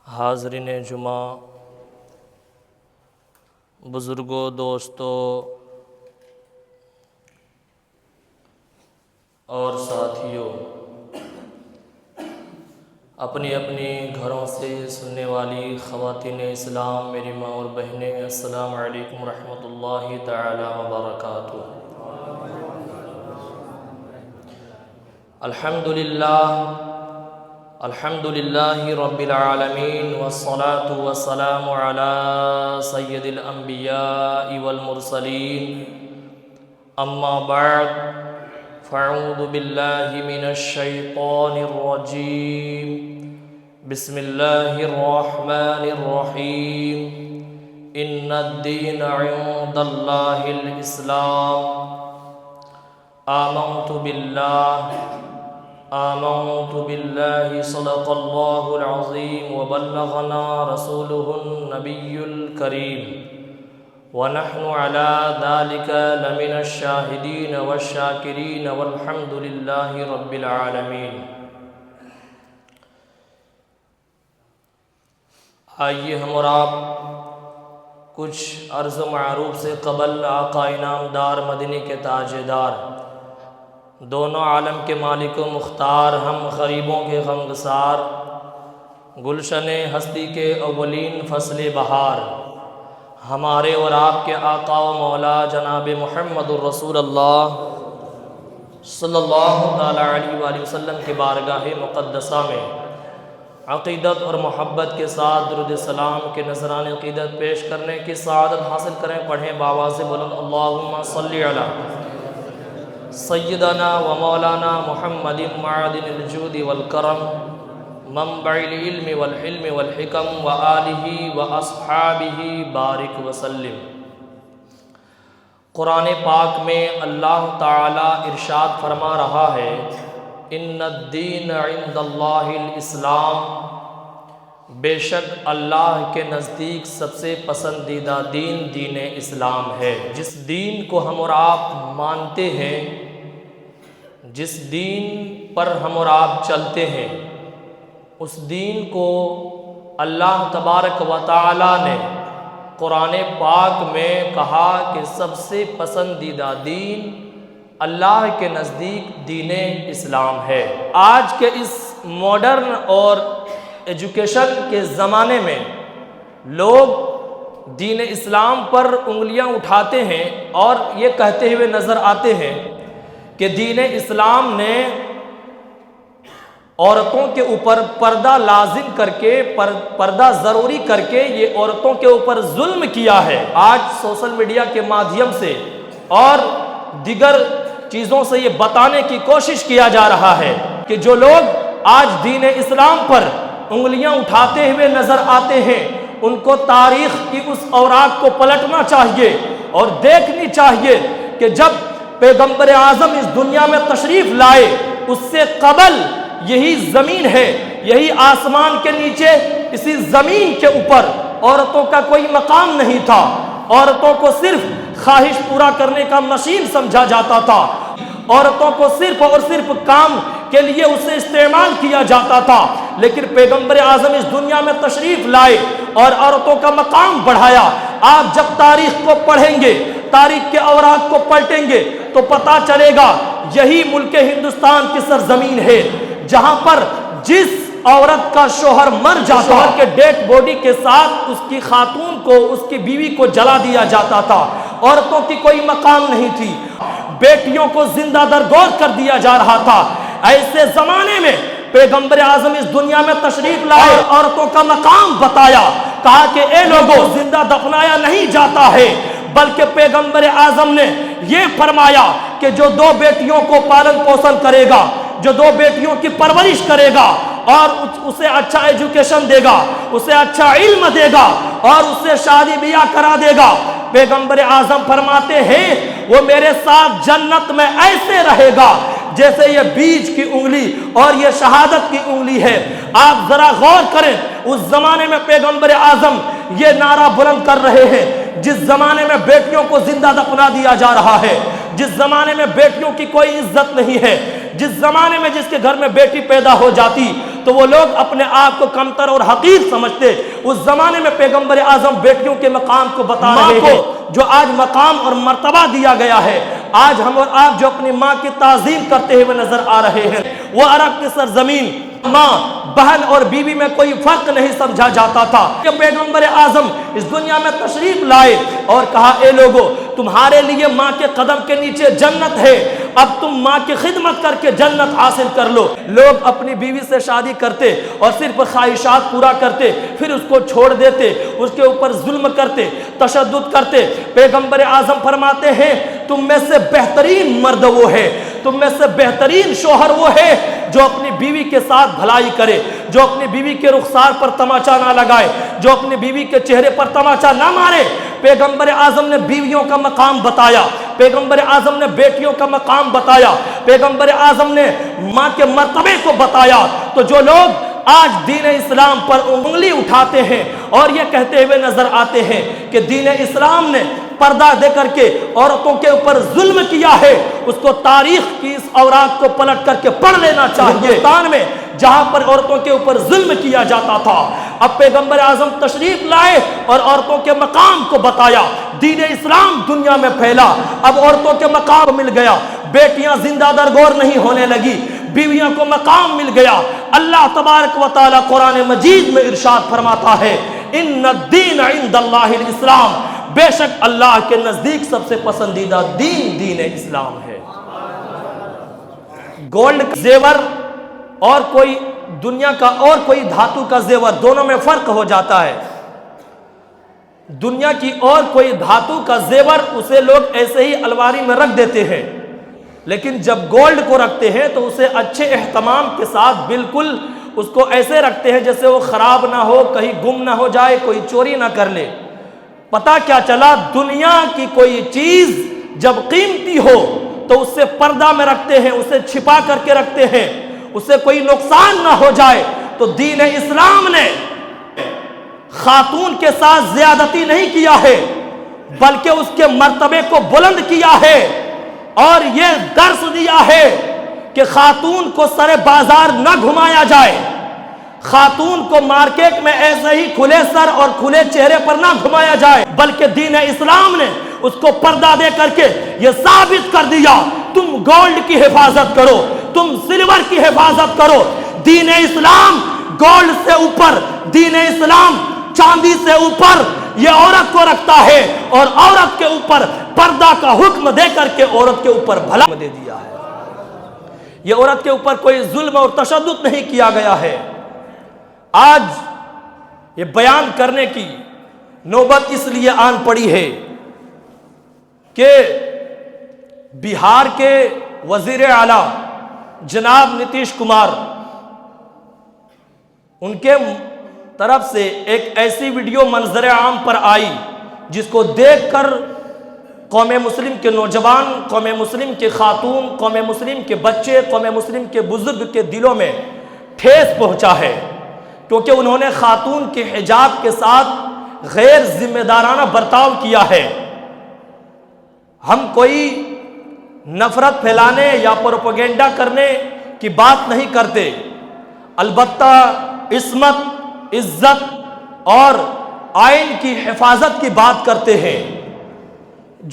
حاضرین جمعہ، بزرگوں، دوستوں اور ساتھیوں، اپنی اپنی گھروں سے سننے والی خواتین اسلام، میری ماں اور بہنیں، السلام علیکم ورحمۃ اللہ تعالی وبرکاتہ۔ الحمد للہ رب العالمین، والصلاة والسلام علی سید الانبیاء والمرسلین، اما بعد فاعوذ باللہ من الشیطان الرجیم، بسم اللہ الرحمن الرحیم، ان الدین عند اللہ الاسلام، آمنت باللہ صدق اللہ العظیم وبلغنا رسوله النبی الکریم ونحن على ذلك لمن الشاہدین والشاکرین والحمد للہ رب العالمین۔ آئیے ہم اور آپ کچھ عرض و معروف سے قبل آقا انعامدار مدنی کے تاجدار، دونوں عالم کے مالک و مختار، ہم غریبوں کے غمگسار، گلشن ہستی کے اولین فصل بہار، ہمارے اور آپ کے آقا و مولا جناب محمد الرسول اللہ صلی اللہ تعالیٰ علیہ وآلہ وسلم کی بارگاہ مقدسہ میں عقیدت اور محبت کے ساتھ درود السلام کے نذران عقیدت پیش کرنے کی سعادت حاصل کریں۔ پڑھیں بآواز بلند، اللہم صلی علی سیدنا و مولانا محمد معدن الجود والکرم، منبع العلم والحلم والحکم، و آلہ و اصحابہ بارک وسلم۔ قرآن پاک میں اللہ تعالی ارشاد فرما رہا ہے، ان الدین عند اللہ الاسلام، بے شک اللہ کے نزدیک سب سے پسندیدہ دین دین اسلام ہے۔ جس دین کو ہم اور آپ مانتے ہیں، جس دین پر ہم اور آپ چلتے ہیں، اس دین کو اللہ تبارک و تعالی نے قرآن پاک میں کہا کہ سب سے پسندیدہ دین اللہ کے نزدیک دین اسلام ہے۔ آج کے اس ماڈرن اور ایجوکیشن کے زمانے میں لوگ دین اسلام پر انگلیاں اٹھاتے ہیں اور یہ کہتے ہوئے نظر آتے ہیں کہ دین اسلام نے عورتوں کے اوپر پردہ لازم کر کے، پردہ ضروری کر کے یہ عورتوں کے اوپر ظلم کیا ہے۔ آج سوشل میڈیا کے مادھیم سے اور دیگر چیزوں سے یہ بتانے کی کوشش کیا جا رہا ہے کہ جو لوگ آج دین اسلام پر انگلیاں اٹھاتے ہوئے نظر آتے ہیں، ان کو تاریخ کی اس اوراق کو پلٹنا چاہیے اور دیکھنی چاہیے کہ جب پیغمبر اعظم اس دنیا میں تشریف لائے، اس سے قبل یہی زمین ہے، یہی آسمان کے نیچے، اسی زمین کے اوپر عورتوں کا کوئی مقام نہیں تھا۔ عورتوں کو صرف خواہش پورا کرنے کا مشین سمجھا جاتا تھا، عورتوں کو صرف اور صرف کام کے لیے اسے استعمال کیا جاتا تھا۔ لیکن پیغمبر اعظم اس دنیا میں تشریف لائے اور عورتوں کا مقام بڑھایا۔ آپ جب تاریخ کو پڑھیں گے، تاریخ کے اوراق کو پلٹیں گے تو پتہ چلے گا یہی ملک ہندوستان کی سرزمین ہے جہاں پر جس عورت کا شوہر مر جاتا، شوہر کے ڈیڈ باڈی کے ساتھ اس کی خاتون کو، اس کی بیوی کو جلا دیا جاتا تھا۔ عورتوں کی کوئی مقام نہیں تھی، بیٹیوں کو زندہ درگور کر دیا جا رہا تھا۔ ایسے زمانے میں پیغمبر اعظم اس دنیا میں تشریف لائے، عورتوں کا مقام بتایا، کہا کہ اے لوگوں، زندہ دفنایا نہیں جاتا ہے، بلکہ پیغمبر اعظم نے یہ فرمایا کہ جو دو بیٹیوں کو پالن پوشن کرے گا، جو دو بیٹیوں کی پرورش کرے گا اور اسے اچھا ایجوکیشن دے گا، اسے اچھا علم دے گا اور اسے شادی بیاہ کرا دے گا، پیغمبر اعظم فرماتے ہیں وہ میرے ساتھ جنت میں ایسے رہے گا جیسے یہ بیج کی انگلی اور یہ شہادت کی انگلی ہے۔ آپ ذرا غور کریں، اس زمانے میں پیغمبر اعظم یہ نعرہ بلند کر رہے ہیں، جس زمانے میں بیٹیوں کو زندہ دفنا دیا جا رہا ہے، جس زمانے میں بیٹیوں کی کوئی عزت نہیں ہے، جس زمانے میں جس کے گھر میں بیٹی پیدا ہو جاتی تو وہ لوگ اپنے آپ کو کمتر اور حقیر سمجھتے۔ اس زمانے میں پیغمبر اعظم بیٹیوں کے مقام کو بتا رہے ہیں، جو آج مقام اور مرتبہ دیا گیا ہے۔ آج ہم اور آپ جو اپنی ماں کی تعظیم کرتے ہوئے نظر آ رہے ہیں، وہ عرب کی سرزمین ماں، بہن اور بیوی میں کوئی فرق نہیں سمجھا جاتا تھا۔ کہ پیغمبر اعظم اس دنیا میں تشریف لائے اور کہا اے لوگو، تمہارے لیے ماں کے قدم کے نیچے جنت ہے، اب تم ماں کی خدمت کر کے جنت حاصل کر لو۔ لوگ اپنی بیوی سے شادی کرتے اور صرف خواہشات پورا کرتے، پھر اس کو چھوڑ دیتے، اس کے اوپر ظلم کرتے، تشدد کرتے۔ پیغمبر اعظم فرماتے ہیں تم میں سے بہترین مرد وہ ہے، تم میں سے بہترین شوہر وہ ہے جو اپنی بیوی کے ساتھ بھلائی کرے، جو اپنی بیوی کے رخسار پر تماچا نہ لگائے، جو اپنی بیوی کے چہرے پر تماچا نہ مارے۔ پیغمبر اعظم نے بیویوں کا مقام بتایا، پیغمبر اعظم نے بیٹیوں کا مقام بتایا، پیغمبر اعظم نے ماں کے مرتبے کو بتایا۔ تو جو لوگ آج دین اسلام پر انگلی اٹھاتے ہیں اور یہ کہتے ہوئے نظر آتے ہیں کہ دین اسلام نے پردہ دے کر کے عورتوں کے اوپر ظلم کیا ہے، اس کو تاریخ کی اس اوراق کو پلٹ کر کے پڑھ لینا چاہیے۔ ہندوستان میں جہاں پر عورتوں کے اوپر ظلم کیا جاتا تھا، اب پیغمبر اعظم تشریف لائے اور عورتوں کے مقام کو بتایا، دین اسلام دنیا میں پھیلا، اب عورتوں کے مقام مل گیا، بیٹیاں زندہ درگور نہیں ہونے لگی، بیویوں کو مقام مل گیا۔ اللہ تبارک و تعالی قرآن مجید میں ارشاد فرماتا ہے ان الدین عند اللہ الاسلام، بے شک اللہ کے نزدیک سب سے پسندیدہ دین دین اسلام ہے۔ گولڈ کا زیور اور کوئی دنیا کا اور کوئی دھاتو کا زیور، دونوں میں فرق ہو جاتا ہے۔ دنیا کی اور کوئی دھاتو کا زیور اسے لوگ ایسے ہی الماری میں رکھ دیتے ہیں، لیکن جب گولڈ کو رکھتے ہیں تو اسے اچھے اہتمام کے ساتھ بالکل اس کو ایسے رکھتے ہیں جیسے وہ خراب نہ ہو، کہیں گم نہ ہو جائے، کوئی چوری نہ کر لے۔ پتہ کیا چلا، دنیا کی کوئی چیز جب قیمتی ہو تو اسے پردہ میں رکھتے ہیں، اسے چھپا کر کے رکھتے ہیں، اسے کوئی نقصان نہ ہو جائے۔ تو دین اسلام نے خاتون کے ساتھ زیادتی نہیں کیا ہے، بلکہ اس کے مرتبے کو بلند کیا ہے اور یہ درس دیا ہے کہ خاتون کو سر بازار نہ گھمایا جائے، خاتون کو مارکیٹ میں ایسے ہی کھلے سر اور کھلے چہرے پر نہ گھمایا جائے، بلکہ دین اسلام نے اس کو پردہ دے کر کے یہ ثابت کر دیا تم گولڈ کی حفاظت کرو، تم سلور کی حفاظت کرو۔ دین اسلام گولڈ سے اوپر، دین اسلام چاندی سے اوپر یہ عورت کو رکھتا ہے، اور عورت کے اوپر پردہ کا حکم دے کر کے عورت کے اوپر بھلا دے دیا ہے۔ یہ عورت کے اوپر کوئی ظلم اور تشدد نہیں کیا گیا ہے۔ آج یہ بیان کرنے کی نوبت اس لیے آن پڑی ہے کہ بہار کے وزیر اعلیٰ جناب نتیش کمار، ان کے طرف سے ایک ایسی ویڈیو منظر عام پر آئی جس کو دیکھ کر قوم مسلم کے نوجوان، قوم مسلم کے خاتون، قوم مسلم کے بچے، قوم مسلم کے بزرگ کے دلوں میں ٹھیس پہنچا ہے، کیونکہ انہوں نے خاتون کے حجاب کے ساتھ غیر ذمہ دارانہ برتاؤ کیا ہے۔ ہم کوئی نفرت پھیلانے یا پروپیگنڈا کرنے کی بات نہیں کرتے، البتہ عصمت، عزت اور آئین کی حفاظت کی بات کرتے ہیں۔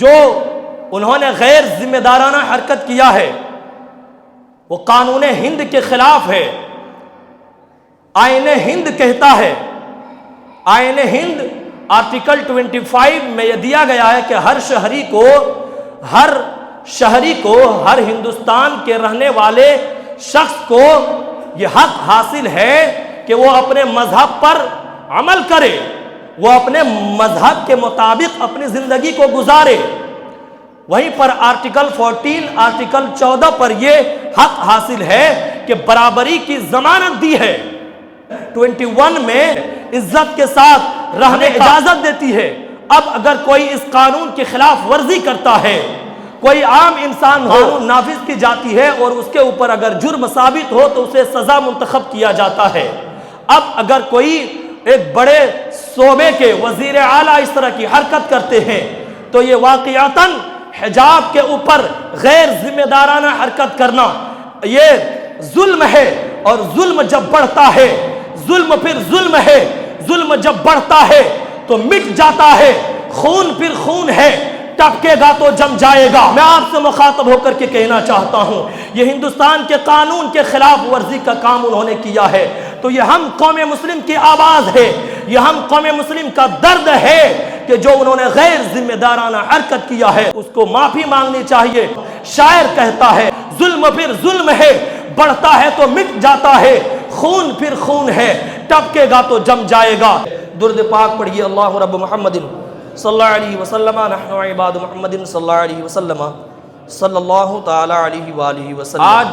جو انہوں نے غیر ذمہ دارانہ حرکت کیا ہے وہ قانون ہند کے خلاف ہے۔ آئین ہند کہتا ہے، آئین ہند آرٹیکل 25 میں یہ دیا گیا ہے کہ ہر شہری کو ہر ہندوستان کے رہنے والے شخص کو یہ حق حاصل ہے کہ وہ اپنے مذہب پر عمل کرے، وہ اپنے مذہب کے مطابق اپنی زندگی کو گزارے۔ وہیں پر آرٹیکل 14، آرٹیکل 14 پر یہ حق حاصل ہے کہ برابری کی ضمانت دی ہے۔ 21 میں عزت کے ساتھ رہنے کی اجازت دیتی ہے۔ اب اگر کوئی اس قانون کی خلاف ورزی کرتا ہے، کوئی عام انسان قانون نافذ کی جاتی ہے اور اس کے اوپر اگر جرم ثابت ہو تو اسے سزا منتخب کیا جاتا ہے۔ اب اگر کوئی ایک بڑے صوبے کے وزیر اعلیٰ اس طرح کی حرکت کرتے ہیں تو یہ واقعتاً حجاب کے اوپر غیر ذمہ دارانہ حرکت کرنا یہ ظلم ہے، اور ظلم جب بڑھتا ہے، ظلم پھر ظلم ہے، ظلم جب بڑھتا ہے تو مٹ جاتا ہے، خون پھر خون ہے، ٹپکے گا تو جم جائے گا۔ میں آپ سے مخاطب ہو کر کے کہنا چاہتا ہوں، یہ ہندوستان کے قانون کے خلاف ورزی کا کام انہوں نے کیا ہے، تو یہ ہم قوم مسلم کی آواز ہے، یہ ہم قوم مسلم کا درد ہے کہ جو انہوں نے غیر ذمہ دارانہ حرکت کیا ہے اس کو معافی مانگنی چاہیے۔ شاعر کہتا ہے ظلم پھر ظلم ہے، بڑھتا ہے تو مٹ جاتا ہے، خون پھر خون ہے، ٹپکے گا تو جم جائے گا۔ درود پاک پڑھیے، اللہ رب محمد صلی اللہ علیہ وسلم، نحن عباد محمد صلی اللہ علیہ وسلم، صلی اللہ تعالی علیہ وآلہ وسلم۔ آج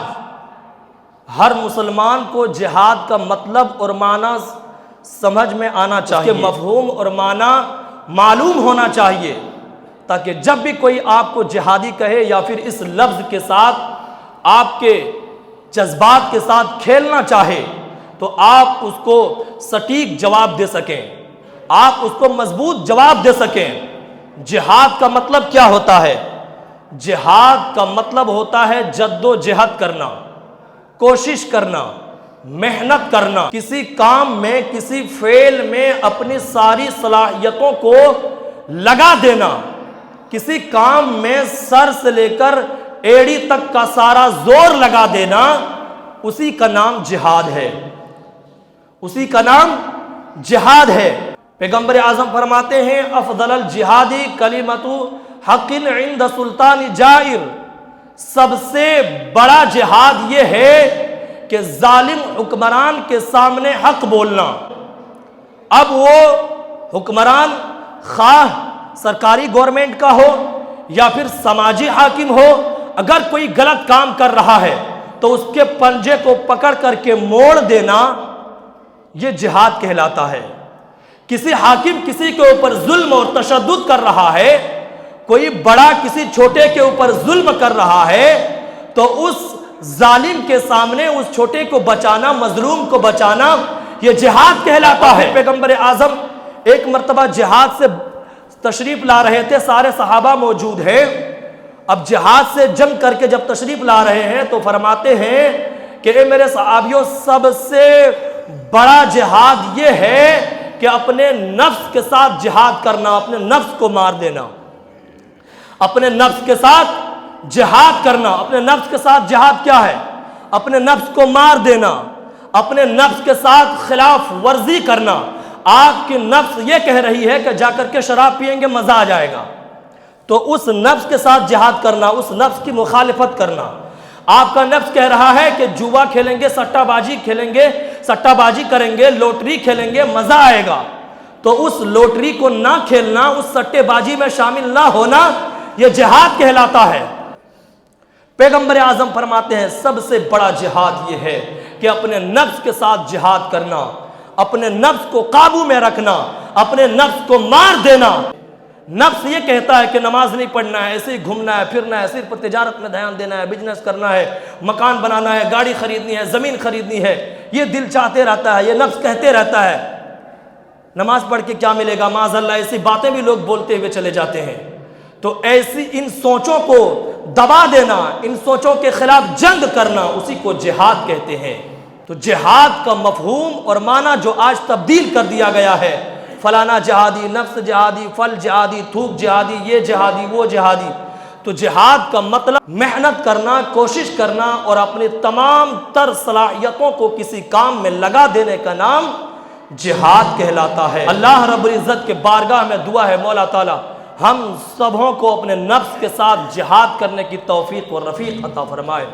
ہر مسلمان کو جہاد کا مطلب اور معنی سمجھ میں آنا چاہیے، اس کے مفہوم اور معنی معلوم ہونا چاہیے، تاکہ جب بھی کوئی آپ کو جہادی کہے یا پھر اس لفظ کے ساتھ آپ کے جذبات کے ساتھ کھیلنا چاہے تو آپ اس کو سٹیک جواب دے سکیں، آپ اس کو مضبوط جواب دے سکیں۔ جہاد کا مطلب کیا ہوتا ہے؟ جہاد کا مطلب ہوتا ہے جد و جہد کرنا، کوشش کرنا، محنت کرنا، کسی کام میں، کسی فعل میں اپنی ساری صلاحیتوں کو لگا دینا، کسی کام میں سر سے لے کر ایڑی تک کا سارا زور لگا دینا، اسی کا نام جہاد ہے، اسی کا نام جہاد ہے۔ پیغمبر اعظم فرماتے ہیں افضل الجہادی کلمۃ حق عند سلطان جائر، سب سے بڑا جہاد یہ ہے کہ ظالم حکمران کے سامنے حق بولنا۔ اب وہ حکمران خواہ سرکاری گورنمنٹ کا ہو یا پھر سماجی حاکم ہو، اگر کوئی غلط کام کر رہا ہے تو اس کے پنجے کو پکڑ کر کے موڑ دینا، یہ جہاد کہلاتا ہے۔ کسی حاکم کسی کے اوپر ظلم اور تشدد کر رہا ہے، کوئی بڑا کسی چھوٹے کے اوپر ظلم کر رہا ہے، تو اس ظالم کے سامنے اس چھوٹے کو بچانا، مظلوم کو بچانا، یہ جہاد کہلاتا ہے۔ پیغمبر اعظم ایک مرتبہ جہاد سے تشریف لا رہے تھے، سارے صحابہ موجود ہیں، اب جہاد سے جنگ کر کے جب تشریف لا رہے ہیں تو فرماتے ہیں کہ اے میرے صحابیوں، سب سے بڑا جہاد یہ ہے کہ اپنے نفس کے ساتھ جہاد کرنا، اپنے نفس کو مار دینا، اپنے نفس کے ساتھ جہاد کرنا۔ اپنے نفس کے ساتھ جہاد کیا ہے؟ اپنے نفس کو مار دینا، اپنے نفس کے ساتھ خلاف ورزی کرنا۔ آپ کی نفس یہ کہہ رہی ہے کہ جا کر کے شراب پیئیں گے مزہ آ جائے گا، تو اس نفس کے ساتھ جہاد کرنا، اس نفس کی مخالفت کرنا۔ آپ کا نفس کہہ رہا ہے کہ جوا کھیلیں گے، سٹہ بازی کھیلیں گے، سٹہ بازی کریں گے، لوٹری کھیلیں گے، مزہ آئے گا، تو اس لوٹری کو نہ کھیلنا، اس سٹے بازی میں شامل نہ ہونا، یہ جہاد کہلاتا ہے۔ پیغمبر اعظم فرماتے ہیں سب سے بڑا جہاد یہ ہے کہ اپنے نفس کے ساتھ جہاد کرنا، اپنے نفس کو قابو میں رکھنا، اپنے نفس کو مار دینا۔ نفس یہ کہتا ہے کہ نماز نہیں پڑھنا ہے، ایسے ہی گھومنا ہے، پھرنا ہے، صرف تجارت میں دھیان دینا ہے، بزنس کرنا ہے، مکان بنانا ہے، گاڑی خریدنی ہے، زمین خریدنی ہے، یہ دل چاہتے رہتا ہے، یہ نفس کہتے رہتا ہے۔ نماز پڑھ کے کیا ملے گا، معاذ اللہ، ایسی باتیں بھی لوگ بولتے ہوئے چلے جاتے ہیں۔ تو ایسی ان سوچوں کو دبا دینا، ان سوچوں کے خلاف جنگ کرنا، اسی کو جہاد کہتے ہیں۔ تو جہاد کا مفہوم اور معنی جو آج تبدیل کر دیا گیا ہے، فلانا جہادی، نفس جہادی، فل جہادی، تھوک جہادی، یہ جہادی، وہ جہادی، تو جہاد کا مطلب محنت کرنا، کوشش کرنا اور اپنی تمام تر صلاحیتوں کو کسی کام میں لگا دینے کا نام جہاد کہلاتا ہے۔ اللہ رب العزت کے بارگاہ میں دعا ہے مولا تعالی ہم سبوں کو اپنے نفس کے ساتھ جہاد کرنے کی توفیق و رفیق عطا فرمائے۔